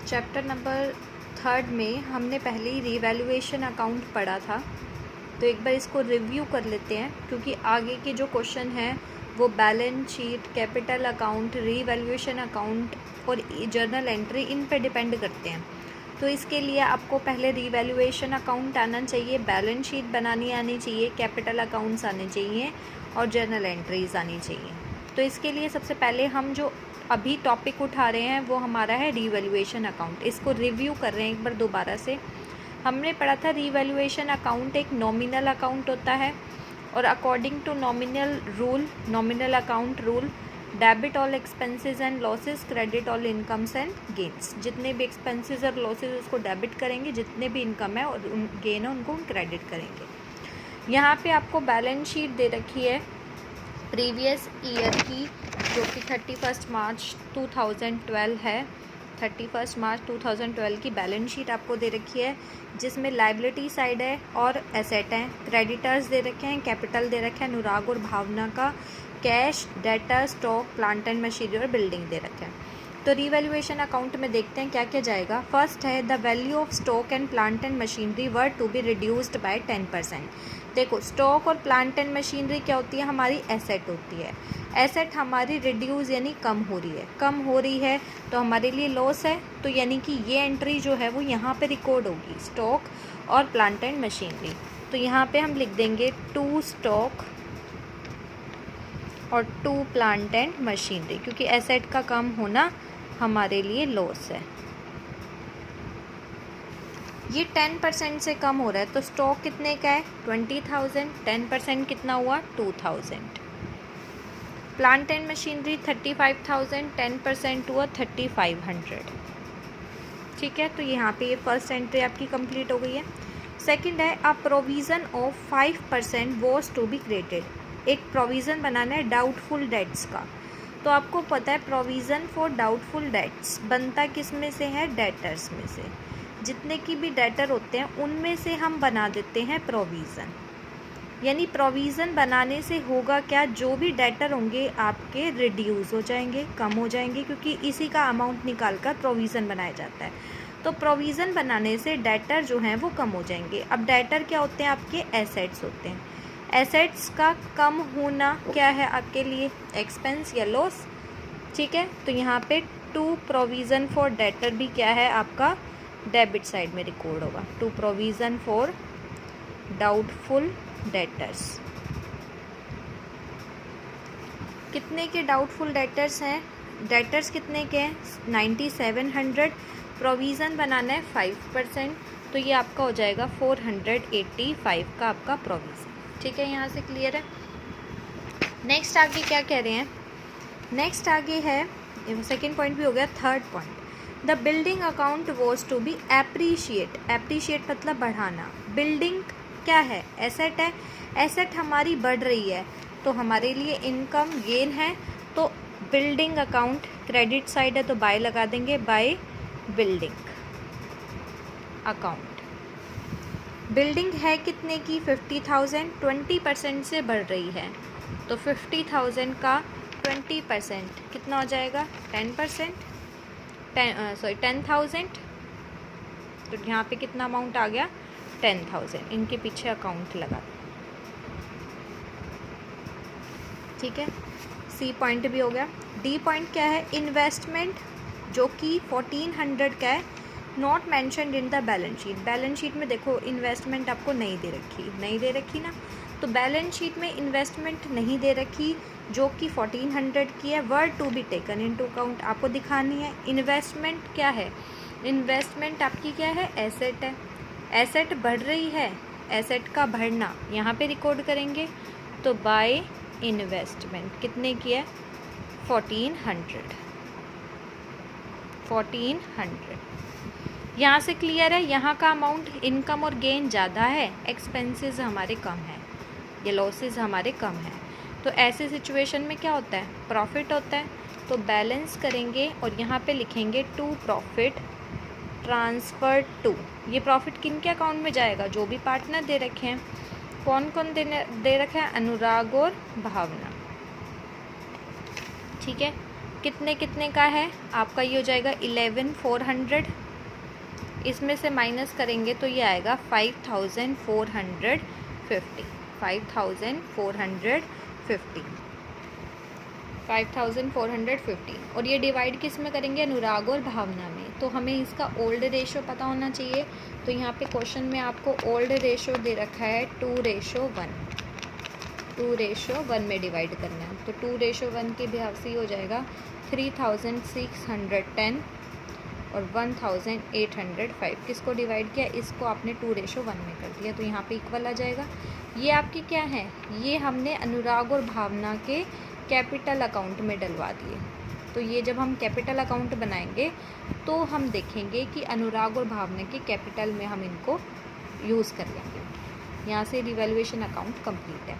Chapter number 3 में हमने पहले ही रीवैल्यूएशन अकाउंट पढ़ा था, तो एक बार इसको रिव्यू कर लेते हैं क्योंकि आगे के जो क्वेश्चन हैं वो balance sheet, capital account, revaluation account और जर्नल एंट्री इन पे डिपेंड करते हैं। तो इसके लिए आपको पहले रीवैल्यूएशन अकाउंट आना चाहिए, बैलेंस शीट बनानी आनी चाहिए, कैपिटल अकाउंट्स आने चाहिए और जर्नल एंट्रीज़ आनी चाहिए। तो इसके लिए सबसे पहले हम जो अभी टॉपिक उठा रहे हैं वो हमारा है रीवैल्यूएशन अकाउंट। इसको रिव्यू कर रहे हैं एक बार दोबारा से। हमने पढ़ा था रीवैल्यूएशन अकाउंट एक नॉमिनल अकाउंट होता है और according to nominal account rule, debit all expenses and losses, credit all incomes and gains. जितने भी एक्सपेंसेस और लॉसेस उसको डेबिट करेंगे, जितने भी इनकम है और गेन है उनको हम क्रेडिट करेंगे। यहाँ पे आपको बैलेंस शीट दे रखी है प्रीवियस ईयर की, जो कि 31 मार्च 2012 है। 31 मार्च 2012 की बैलेंस शीट आपको दे रखी है, जिसमें लाइबिलिटी साइड है और एसेट हैं, क्रेडिटर्स दे रखे हैं, कैपिटल दे रखा है अनुराग और भावना का, cash, data, stock, plant and machinery और बिल्डिंग दे रखे हैं। तो रीवैल्यूएशन अकाउंट में देखते हैं क्या क्या जाएगा। फर्स्ट है the value of stock and plant and machinery were to be reduced by 10%। देखो, स्टॉक और प्लांट एंड मशीनरी क्या होती है? हमारी एसेट होती है। एसेट हमारी रिड्यूस यानी कम हो रही है तो हमारे लिए लॉस है, तो यानी कि ये एंट्री जो है वो यहाँ पे रिकॉर्ड होगी, स्टॉक और प्लांट एंड मशीनरी। तो यहाँ पे हम लिख देंगे 2 स्टॉक और 2 प्लांट एंड मशीनरी, क्योंकि एसेट का कम होना हमारे लिए लॉस है। ये 10% से कम हो रहा है, तो स्टॉक कितने का है? 20,000। 10% कितना हुआ? 2,000। प्लांट एंड मशीनरी 35,000, 10% हुआ 3,500। ठीक है, तो यहाँ पे ये फर्स्ट एंट्री आपकी कंप्लीट हो गई है। सेकंड है a provision of 5% was to be created. एक प्रोविज़न बनाना है डाउटफुल डेट्स का। तो आपको पता है प्रोविज़न फॉर डाउटफुल डेट्स बनता किस में से है? डेटर्स में से। जितने की भी डेटर होते हैं उनमें से हम बना देते हैं प्रोविज़न। यानी प्रोविज़न बनाने से होगा क्या? जो भी डेटर होंगे आपके रिड्यूस हो जाएंगे, कम हो जाएंगे, क्योंकि इसी का अमाउंट निकाल कर प्रोविज़न बनाया जाता है। तो प्रोविज़न बनाने से डेटर जो हैं वो कम हो जाएंगे। अब डेटर क्या होते हैं? आपके एसेट्स होते हैं। एसेट्स का कम होना क्या है आपके लिए? एक्सपेंस या लॉस। ठीक है, तो यहाँ पे 2 प्रोविज़न फॉर डेटर भी क्या है आपका? डेबिट साइड में रिकॉर्ड होगा। 2 प्रोविज़न फॉर डाउटफुल डेटर्स। कितने के डाउटफुल डेटर्स हैं? डेटर्स कितने के हैं? 9700। प्रोविज़न बनाना है 5%, तो ये आपका हो जाएगा 485 का आपका प्रोविज़न। ठीक है, यहाँ से क्लियर है। नेक्स्ट आगे क्या कह रहे हैं? नेक्स्ट आगे है, सेकेंड पॉइंट भी हो गया। Third point, the building account was to be appreciate. Appreciate मतलब बढ़ाना। बिल्डिंग क्या है? एसेट है। एसेट हमारी बढ़ रही है तो हमारे लिए इनकम गेन है, तो बिल्डिंग अकाउंट क्रेडिट साइड है तो बाय लगा देंगे, बाय बिल्डिंग अकाउंट। बिल्डिंग है कितने की? 50,000। 20% से बढ़ रही है तो 50,000 का 20% कितना हो जाएगा? 10%। 10,000। तो यहाँ पे कितना अमाउंट आ गया? 10,000। इनके पीछे अकाउंट लगा। ठीक है, सी पॉइंट भी हो गया। डी पॉइंट क्या है? इन्वेस्टमेंट, जो कि 1400 का है, not mentioned in the balance sheet. Balance sheet में देखो इन्वेस्टमेंट आपको नहीं दे रखी ना, तो बैलेंस शीट में इन्वेस्टमेंट नहीं दे रखी जो कि 1400 की है। Word to be taken into account आपको दिखानी है। इन्वेस्टमेंट क्या है? इन्वेस्टमेंट आपकी क्या है? एसेट है। एसेट बढ़ रही है, एसेट का बढ़ना यहाँ पे रिकॉर्ड करेंगे, तो बाय इन्वेस्टमेंट कितने की है? 1400। यहाँ से क्लियर है। यहाँ का अमाउंट इनकम और गेन ज़्यादा है, एक्सपेंसेस हमारे कम है, ये लॉसेस हमारे कम है। तो ऐसे सिचुएशन में क्या होता है? प्रॉफिट होता है। तो बैलेंस करेंगे और यहाँ पे लिखेंगे टू प्रॉफिट ट्रांसफ़र टू। ये प्रॉफिट किन के अकाउंट में जाएगा? जो भी पार्टनर दे रखे हैं। कौन कौन दे रखा है? अनुराग और भावना। ठीक है, कितने कितने का है आपका, ये हो जाएगा 11,400। इसमें से माइनस करेंगे तो ये आएगा 5,450, 5,450। और ये डिवाइड किस में करेंगे, अनुराग और भावना में। तो हमें इसका ओल्ड रेशो पता होना चाहिए। तो यहाँ पे क्वेश्चन में आपको ओल्ड रेशो दे रखा है 2:1, 2:1 में डिवाइड करना है। तो 2:1 के हिसाब से हो जाएगा 3,610 और 1,805। किसको डिवाइड किया, इसको आपने 2:1 में कर दिया, तो यहाँ पे इक्वल आ जाएगा। ये आपकी क्या है, ये हमने अनुराग और भावना के कैपिटल अकाउंट में डलवा दिए। तो ये जब हम कैपिटल अकाउंट बनाएंगे तो हम देखेंगे कि अनुराग और भावना के कैपिटल में हम इनको यूज़ कर लेंगे। यहाँ से रिवैल्यूएशन अकाउंट कंप्लीट है।